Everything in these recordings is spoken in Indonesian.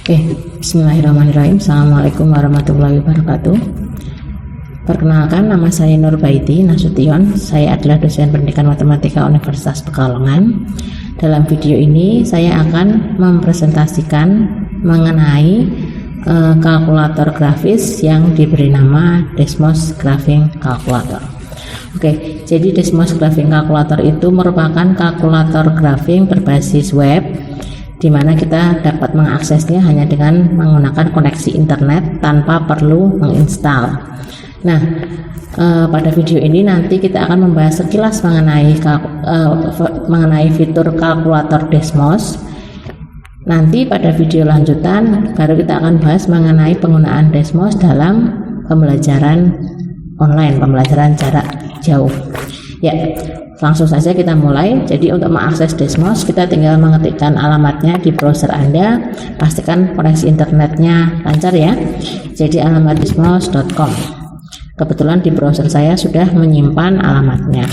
Oke, bismillahirrahmanirrahim. Assalamualaikum warahmatullahi wabarakatuh. Perkenalkan, nama saya Nurbaiti Nasution. Saya adalah dosen pendidikan matematika Universitas Pekalongan. Dalam video ini saya akan mempresentasikan mengenai kalkulator grafis yang diberi nama Desmos Graphing Calculator. Oke, jadi Desmos Graphing Calculator itu merupakan kalkulator graphing berbasis web, di mana kita dapat mengaksesnya hanya dengan menggunakan koneksi internet tanpa perlu menginstal. Nah, pada video ini nanti kita akan membahas sekilas mengenai fitur kalkulator Desmos. Nanti pada video lanjutan baru kita akan bahas mengenai penggunaan Desmos dalam pembelajaran online, pembelajaran jarak jauh. Ya, langsung saja kita mulai. Jadi untuk mengakses Desmos kita tinggal mengetikkan alamatnya di browser Anda. Pastikan koneksi internetnya lancar ya. Jadi alamat desmos.com. Kebetulan di browser saya sudah menyimpan alamatnya.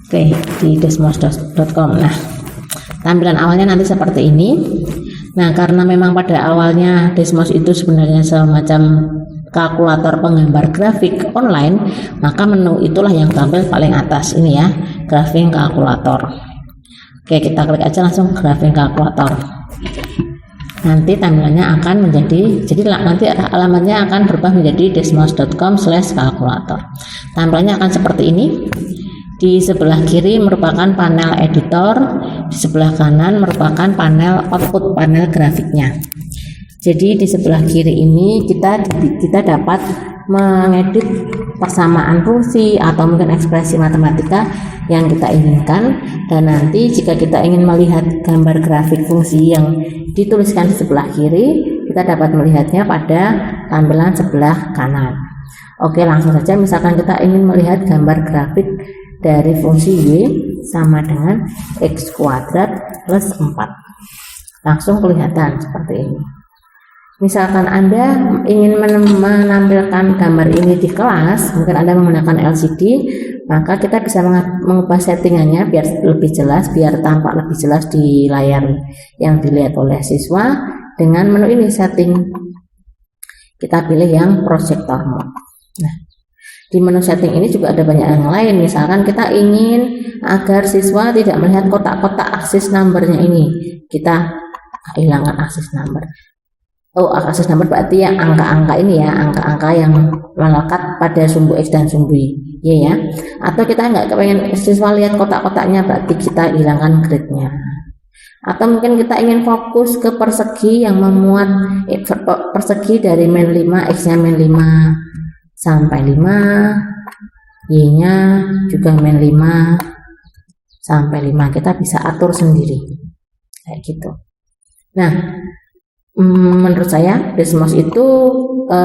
Oke, di desmos.com. Nah, tampilan awalnya nanti seperti ini. Nah, karena memang pada awalnya Desmos itu sebenarnya semacam kalkulator penggambar grafik online, maka menu itulah yang tampil paling atas ini ya, Graphing Calculator. Oke, kita klik aja langsung Graphing Calculator. Nanti tampilannya akan menjadi, nanti alamatnya akan berubah menjadi desmos.com/calculator. Tampilannya akan seperti ini. Di sebelah kiri merupakan panel editor, di sebelah kanan merupakan panel output, panel grafiknya. Jadi di sebelah kiri ini kita dapat mengedit persamaan fungsi atau mungkin ekspresi matematika yang kita inginkan, dan nanti jika kita ingin melihat gambar grafik fungsi yang dituliskan di sebelah kiri, kita dapat melihatnya pada tampilan sebelah kanan. Oke, langsung saja. Misalkan kita ingin melihat gambar grafik dari fungsi Y sama dengan X kuadrat plus 4. Langsung kelihatan seperti ini. Misalkan Anda ingin menampilkan gambar ini di kelas, mungkin Anda menggunakan LCD, maka kita bisa mengubah settingannya biar lebih jelas, biar tampak lebih jelas di layar yang dilihat oleh siswa dengan menu ini, setting. Kita pilih yang projector mode. Nah, di menu setting ini juga ada banyak yang lain. Misalkan kita ingin agar siswa tidak melihat kotak-kotak aksis numbernya ini, kita hilangkan aksis number. Akses number berarti ya angka-angka ini ya, angka-angka yang melekat pada sumbu X dan sumbu Y ya. Atau kita nggak kepengen siswa lihat kotak-kotaknya, berarti kita hilangkan grid-nya. Atau mungkin kita ingin fokus ke persegi yang memuat persegi dari min 5, X-nya min 5 sampai 5, Y-nya juga min 5 sampai 5. Kita bisa atur sendiri kayak gitu. Nah, menurut saya Desmos itu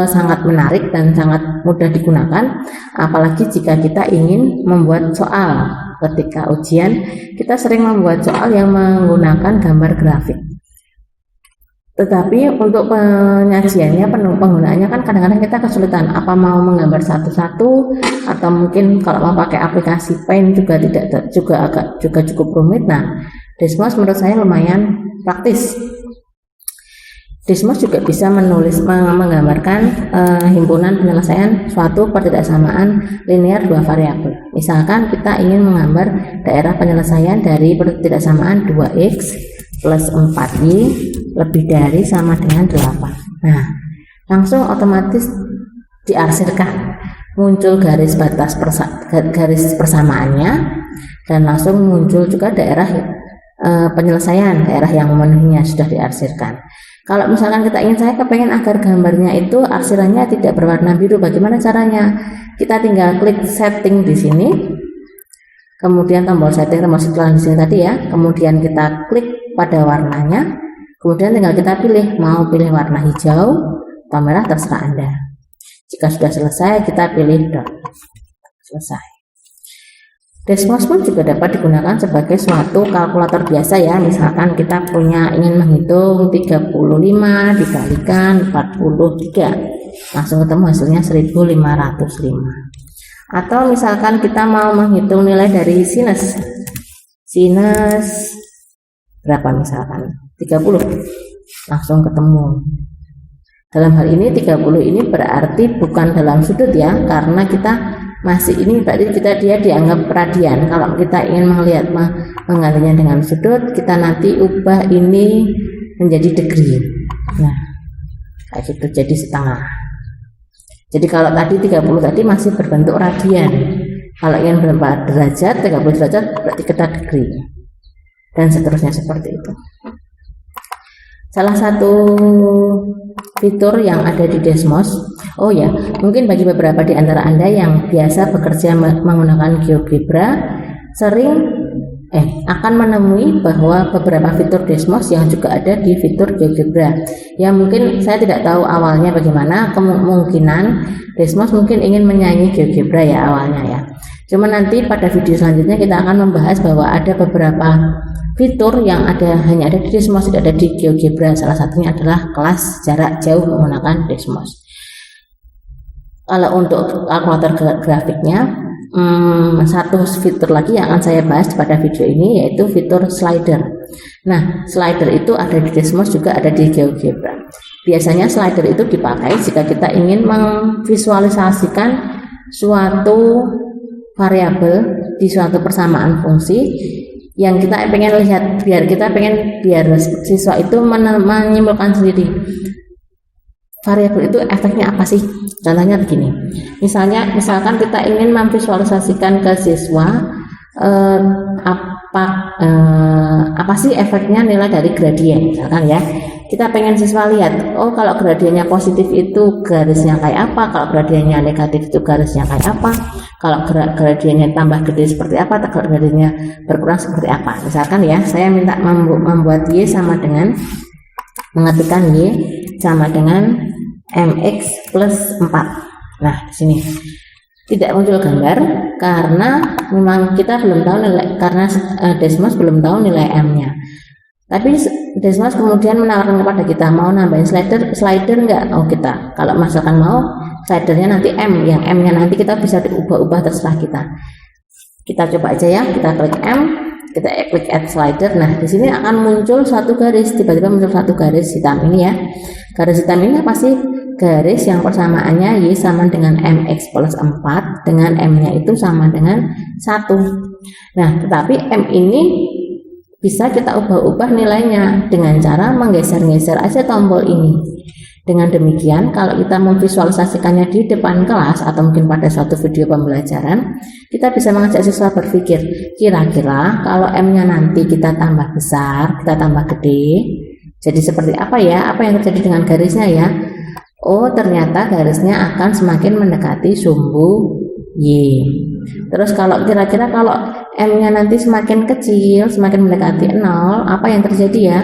sangat menarik dan sangat mudah digunakan, apalagi jika kita ingin membuat soal. Ketika ujian kita sering membuat soal yang menggunakan gambar grafik, tetapi untuk penyajiannya, penggunaannya kan kadang-kadang kita kesulitan, apa mau menggambar satu-satu atau mungkin kalau mau pakai aplikasi Paint juga cukup rumit. Nah, Desmos menurut saya lumayan praktis. Desmos juga bisa menggambarkan himpunan penyelesaian suatu pertidaksamaan linear dua variabel. Misalkan kita ingin menggambar daerah penyelesaian dari pertidaksamaan 2x plus 4y lebih dari sama dengan 8. Nah, langsung otomatis diarsirkan, muncul garis batas garis persamaannya, dan langsung muncul juga daerah penyelesaian, daerah yang memenuhinya sudah diarsirkan. Kalau misalkan kita ingin, saya kepengen agar gambarnya itu arsirannya tidak berwarna biru, bagaimana caranya? Kita tinggal klik setting di sini, kemudian tombol setting, tombol setelan di sini tadi ya, kemudian kita klik pada warnanya, kemudian tinggal kita pilih, mau pilih warna hijau atau merah, terserah Anda. Jika sudah selesai, kita pilih dot. Selesai. Desmos pun juga dapat digunakan sebagai suatu kalkulator biasa ya. Misalkan kita ingin menghitung 35 dikalikan 43, langsung ketemu hasilnya 1505. Atau misalkan kita mau menghitung nilai dari sinus berapa, misalkan 30, langsung ketemu. Dalam hal ini 30 ini berarti bukan dalam sudut ya, karena kita masih ini berarti dia dianggap radian. Kalau kita ingin menggantinya dengan sudut, kita nanti ubah ini menjadi degree. Nah, kayak gitu, jadi setengah. Jadi kalau tadi 30 tadi masih berbentuk radian. Kalau ingin berapa derajat, 30 derajat berarti kita degree. Dan seterusnya seperti itu. Salah satu fitur yang ada di Desmos, oh ya, mungkin bagi beberapa di antara Anda yang biasa bekerja menggunakan GeoGebra akan menemui bahwa beberapa fitur Desmos yang juga ada di fitur GeoGebra. Ya mungkin saya tidak tahu awalnya bagaimana, kemungkinan Desmos mungkin ingin menyaingi GeoGebra ya awalnya ya. Cuma nanti pada video selanjutnya kita akan membahas bahwa ada beberapa fitur yang hanya ada di Desmos, tidak ada di GeoGebra. Salah satunya adalah kelas jarak jauh menggunakan Desmos. Kalau untuk kalkulator grafiknya, satu fitur lagi yang akan saya bahas pada video ini yaitu fitur slider. Nah, slider itu ada di Desmos juga ada di GeoGebra. Biasanya slider itu dipakai jika kita ingin memvisualisasikan suatu variabel di suatu persamaan fungsi yang kita pengen lihat, biar siswa itu menyimpulkan sendiri variabel itu efeknya apa sih. Contohnya begini, misalkan kita ingin memvisualisasikan ke siswa apa sih efeknya nilai dari gradien, misalkan ya. Kita pengen siswa lihat, oh kalau gradiennya positif itu garisnya kayak apa, kalau gradiennya negatif itu garisnya kayak apa, kalau gradiennya tambah gede seperti apa, kalau gradiennya berkurang seperti apa. Misalkan ya, saya minta membuat Y sama dengan, mengetikkan Y sama dengan MX plus 4. Nah, di sini tidak muncul gambar karena memang kita belum tahu nilai, karena Desmos belum tahu nilai M-nya. Tapi Desmos kemudian menawarkan kepada kita, mau nambahin slider enggak? Oh, kita kalau misalkan mau slidernya nanti M, yang M-nya nanti kita bisa diubah-ubah, terserah kita. Kita coba aja ya, kita klik M, kita klik add slider. Nah, di sini akan muncul satu garis, tiba-tiba muncul satu garis hitam ini ya. Garis hitam ini apa sih? Garis yang persamaannya Y sama dengan MX plus 4 dengan M-nya itu sama dengan 1. Nah, tetapi M ini bisa kita ubah-ubah nilainya dengan cara menggeser-geser aja tombol ini. Dengan demikian, kalau kita memvisualisasikannya di depan kelas atau mungkin pada suatu video pembelajaran, kita bisa mengajak siswa berpikir, kira-kira kalau M-nya nanti kita tambah besar, kita tambah gede, jadi seperti apa ya? Apa yang terjadi dengan garisnya ya? Oh, ternyata garisnya akan semakin mendekati sumbu Y. Terus kalau kira-kira kalau M-nya nanti semakin kecil, semakin mendekati 0, apa yang terjadi ya?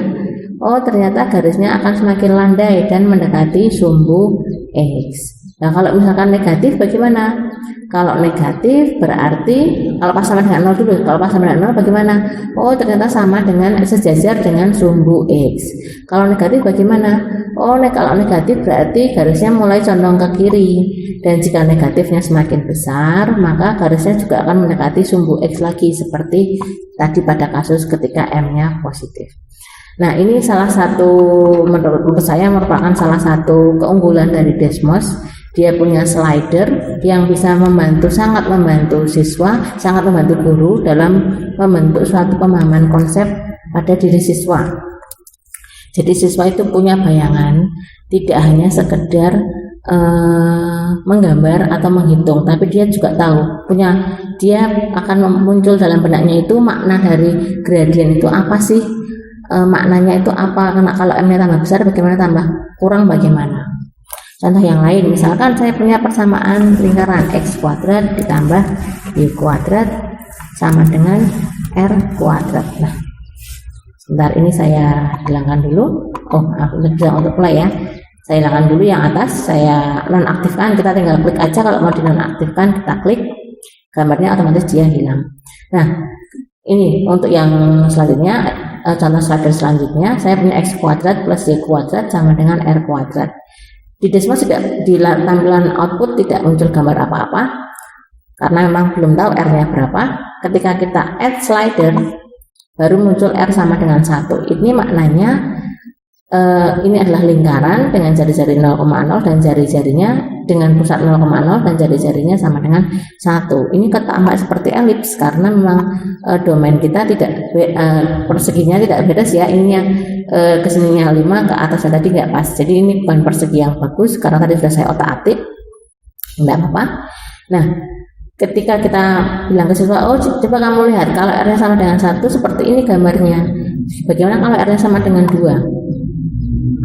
Oh, ternyata garisnya akan semakin landai dan mendekati sumbu X. Nah, kalau misalkan negatif bagaimana? Kalau negatif berarti, kalau pas sama dengan 0 dulu, kalau pas sama dengan 0 bagaimana? Oh, ternyata sama dengan, sejajar dengan sumbu X. Kalau negatif bagaimana? Oh, kalau negatif berarti garisnya mulai condong ke kiri. Dan jika negatifnya semakin besar, maka garisnya juga akan mendekati sumbu X lagi, seperti tadi pada kasus ketika M-nya positif. Nah, ini salah satu, menurut saya merupakan salah satu keunggulan dari Desmos. Dia punya slider yang bisa sangat membantu siswa, sangat membantu guru dalam membentuk suatu pemahaman konsep pada diri siswa. Jadi siswa itu punya bayangan, tidak hanya sekedar menggambar atau menghitung, tapi dia juga tahu, dia akan muncul dalam benaknya itu makna dari gradien itu apa sih, maknanya itu apa, karena kalau M-nya tambah besar bagaimana, tambah kurang bagaimana. Contoh yang lain, misalkan saya punya persamaan lingkaran X kuadrat ditambah Y kuadrat sama dengan R kuadrat. Nah, sebentar, ini saya hilangkan dulu. Oh, aku bisa untuk play ya. Saya hilangkan dulu yang atas, saya nonaktifkan. Kita tinggal klik aja, kalau mau dinonaktifkan kita klik, gambarnya otomatis dia hilang. Nah, ini untuk yang selanjutnya, contoh slider selanjutnya, saya punya X kuadrat plus Y kuadrat sama dengan R kuadrat. Di Desmos tidak, di tampilan output tidak muncul gambar apa-apa karena memang belum tahu R-nya berapa. Ketika kita add slider, baru muncul R sama dengan 1. Ini maknanya ini adalah lingkaran dengan jari-jari 0,0 dan jari-jarinya dengan pusat 0,0 dan jari-jarinya sama dengan 1. Ini tampak seperti elips karena memang domain kita tidak perseginya tidak beda ya. Ini yang kesininya 5, ke atasnya tadi nggak pas. Jadi ini bukan persegi yang bagus karena tadi sudah saya otak-atik, nggak apa-apa. Nah, ketika kita bilang ke siswa, oh coba kamu lihat kalau R-nya sama dengan 1 seperti ini gambarnya. Bagaimana kalau R-nya sama dengan 2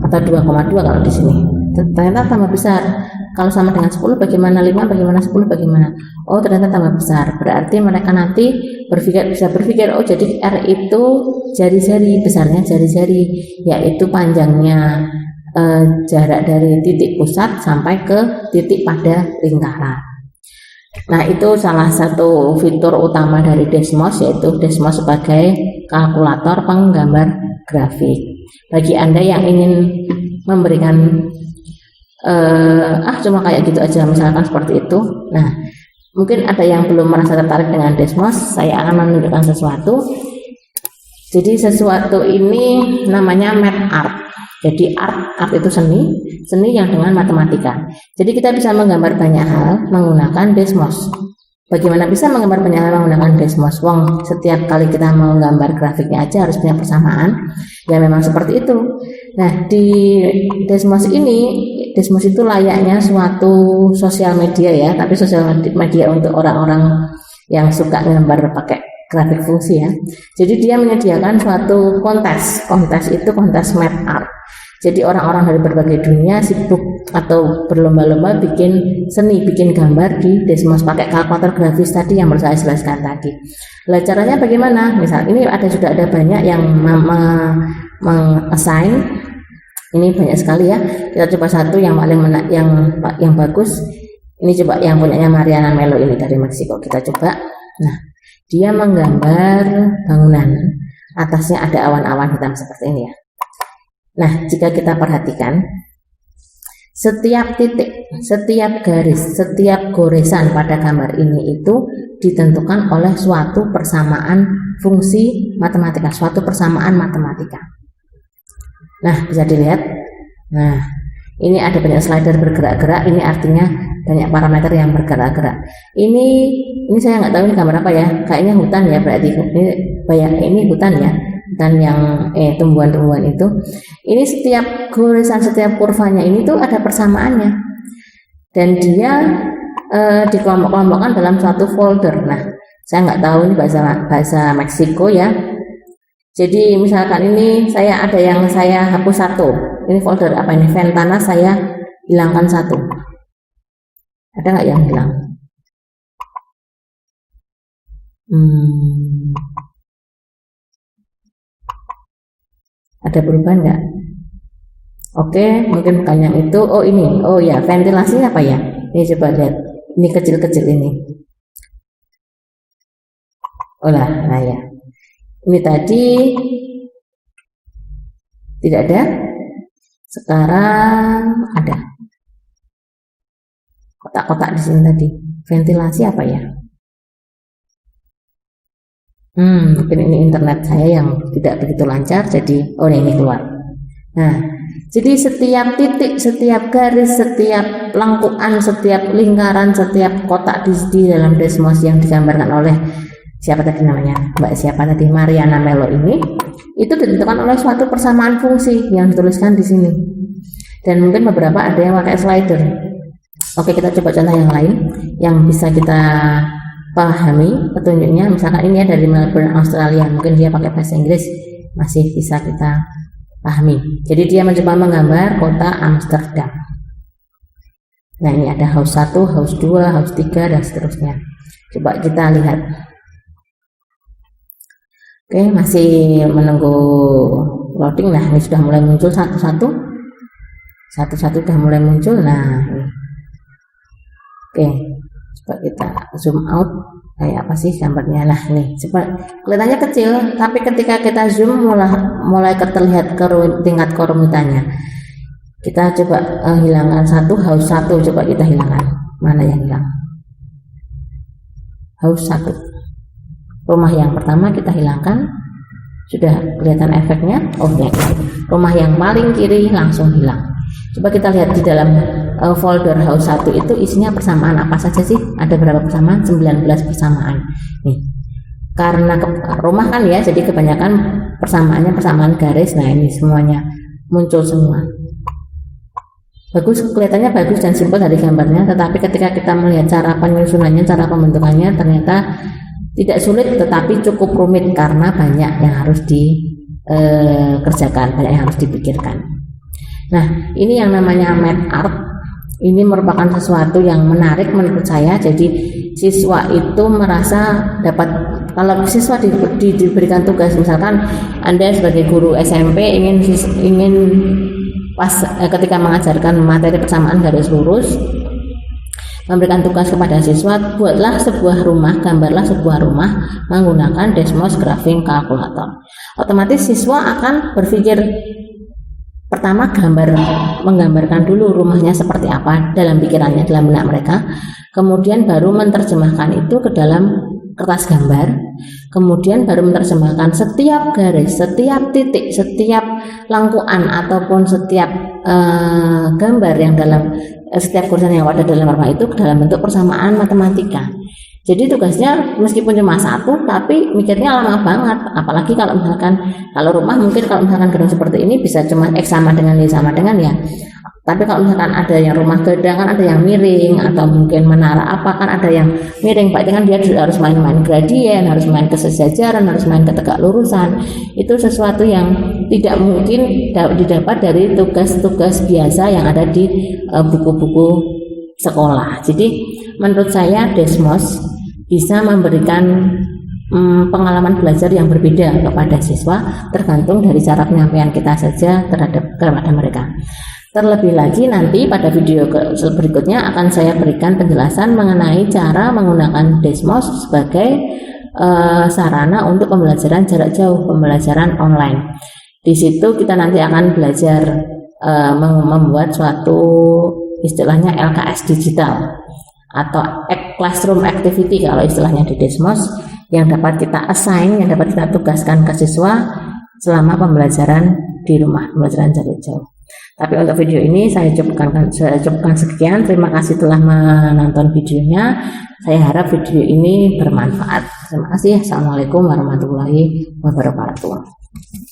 atau 2,2 kalau di sini? Ternyata tambah besar. Kalau sama dengan 10 bagaimana, 5 bagaimana, 10 bagaimana? Oh ternyata tambah besar. Berarti mereka nanti bisa berpikir, oh jadi R itu jari-jari, besarnya jari-jari, yaitu panjangnya jarak dari titik pusat sampai ke titik pada lingkaran. Nah, itu salah satu fitur utama dari Desmos, yaitu Desmos sebagai kalkulator penggambar grafik. Bagi Anda yang ingin memberikan cuma kayak gitu aja, misalkan seperti itu. Nah, mungkin ada yang belum merasa tertarik dengan Desmos, saya akan menunjukkan sesuatu. Jadi sesuatu ini namanya math art. Jadi art itu seni yang dengan matematika. Jadi kita bisa menggambar banyak hal menggunakan Desmos. Bagaimana bisa menggambar banyak hal menggunakan Desmos? Wong, setiap kali kita mau gambar grafiknya aja harus punya persamaan. Ya memang seperti itu. Nah, di Desmos itu layaknya suatu sosial media ya, tapi sosial media untuk orang-orang yang suka gambar pakai grafik fungsi ya. Jadi dia menyediakan suatu kontes itu kontes math art. Jadi orang-orang dari berbagai dunia sibuk atau berlomba-lomba bikin seni, bikin gambar di Desmos pakai kalkulator grafis tadi yang baru saya jelaskan tadi. Lah caranya bagaimana? Misal ini sudah ada banyak yang meng-assign. Ini banyak sekali ya. Kita coba satu yang paling yang bagus. Ini coba yang punyanya Mariana Melo ini dari Meksiko. Kita coba. Nah, dia menggambar bangunan. Atasnya ada awan-awan hitam seperti ini ya. Nah, jika kita perhatikan, setiap titik, setiap garis, setiap goresan pada gambar ini itu ditentukan oleh suatu persamaan fungsi matematika, suatu persamaan matematika. Nah, bisa dilihat. Nah, ini ada banyak slider bergerak-gerak, ini artinya banyak parameter yang bergerak-gerak. Ini saya nggak tahu ini gambar apa ya, kayaknya hutan ya, berarti ini hutan ya. Dan yang tumbuhan-tumbuhan itu, ini setiap goresan, setiap kurvanya ini tuh ada persamaannya, dan dia dikelompok-kelompokkan dalam suatu folder. Nah, saya nggak tahu ini bahasa Meksiko ya. Jadi misalkan ini ada yang saya hapus satu, ini folder apa ini, Ventana, saya hilangkan satu. Ada nggak yang hilang? Ada perubahan nggak? Oke, mungkin bukan yang itu. Oh ini, oh ya, ventilasi apa ya? Ini coba lihat, ini kecil-kecil ini. Oh lah, nah ya. Ini tadi tidak ada, sekarang ada. Kotak-kotak di sini tadi. Ventilasi apa ya? Mungkin ini internet saya yang tidak begitu lancar, jadi ini keluar. Nah, jadi setiap titik, setiap garis, setiap lengkuan, setiap lingkaran, setiap kotak di dalam Desmos yang digambarkan oleh siapa tadi namanya, Mariana Melo ini, itu ditentukan oleh suatu persamaan fungsi yang dituliskan di sini. Dan mungkin beberapa ada yang pakai slider. Oke, kita coba contoh yang lain yang bisa kita pahami petunjuknya. Misalkan ini dari Melbourne, Australia, mungkin dia pakai bahasa Inggris, masih bisa kita pahami. Jadi dia mencoba menggambar kota Amsterdam. Nah, ini ada house 1, house 2, house 3 dan seterusnya. Coba kita lihat. Oke, masih menunggu loading. Nah, ini sudah mulai muncul satu-satu sudah mulai muncul. Nah, ini. Oke, coba kita zoom out, kayak apa sih gambarnya. Nah, nih coba kelihatannya kecil, tapi ketika kita zoom mulai terlihat tingkat kerumitannya. Kita coba hilangkan house 1, coba kita hilangkan. Mana yang hilang? House 1, rumah yang pertama kita hilangkan. Sudah kelihatan efeknya? Oh ya, rumah yang paling kiri langsung hilang. Coba kita lihat di dalam folder house 1 itu isinya persamaan apa saja sih? Ada berapa persamaan? 19 persamaan. Nih, karena rumah kan ya, jadi kebanyakan persamaannya persamaan garis. Nah ini semuanya muncul semua. Bagus, kelihatannya bagus dan simpel dari gambarnya, tetapi ketika kita melihat cara penyusunannya, cara pembentukannya, ternyata tidak sulit tetapi cukup rumit karena banyak yang harus dikerjakan, banyak yang harus dipikirkan. Nah, ini yang namanya mat art. Ini merupakan sesuatu yang menarik menurut saya. Jadi siswa itu merasa dapat, kalau siswa diberikan tugas, misalkan Anda sebagai guru SMP ingin ketika mengajarkan materi persamaan garis lurus, memberikan tugas kepada siswa, buatlah sebuah rumah, gambarlah sebuah rumah menggunakan Desmos Graphing Calculator. Otomatis siswa akan berpikir, pertama menggambarkan dulu rumahnya seperti apa dalam pikirannya, dalam benak mereka, kemudian baru menerjemahkan itu ke dalam kertas gambar, kemudian baru menerjemahkan setiap garis, setiap titik, setiap langkuan ataupun setiap gambar yang dalam setiap kursan yang ada dalam rumah itu ke dalam bentuk persamaan matematika. Jadi tugasnya meskipun cuma satu, tapi mikirnya lama banget. Apalagi kalau misalkan rumah, mungkin kalau misalkan gedung seperti ini bisa cuma X sama dengan Y sama dengan ya. Tapi kalau misalkan ada yang rumah gedang kan ada yang miring, atau mungkin menara apa kan ada yang miring, Pak, kan dia harus main-main gradien, harus main kesejajaran, harus main ketegak lurusan. Itu sesuatu yang tidak mungkin didapat dari tugas-tugas biasa yang ada di buku-buku sekolah. Jadi menurut saya Desmos bisa memberikan pengalaman belajar yang berbeda kepada siswa, tergantung dari cara penyampaian kita saja kepada mereka. Terlebih lagi nanti pada video berikutnya akan saya berikan penjelasan mengenai cara menggunakan Desmos sebagai sarana untuk pembelajaran jarak jauh, pembelajaran online. Di situ kita nanti akan belajar membuat suatu istilahnya LKS digital atau classroom activity kalau istilahnya di Desmos, yang dapat kita assign, yang dapat kita tugaskan ke siswa selama pembelajaran di rumah, pembelajaran jarak jauh. Tapi untuk video ini saya cukupkan sekian. Terima kasih telah menonton videonya. Saya harap video ini bermanfaat. Terima kasih. Assalamualaikum warahmatullahi wabarakatuh.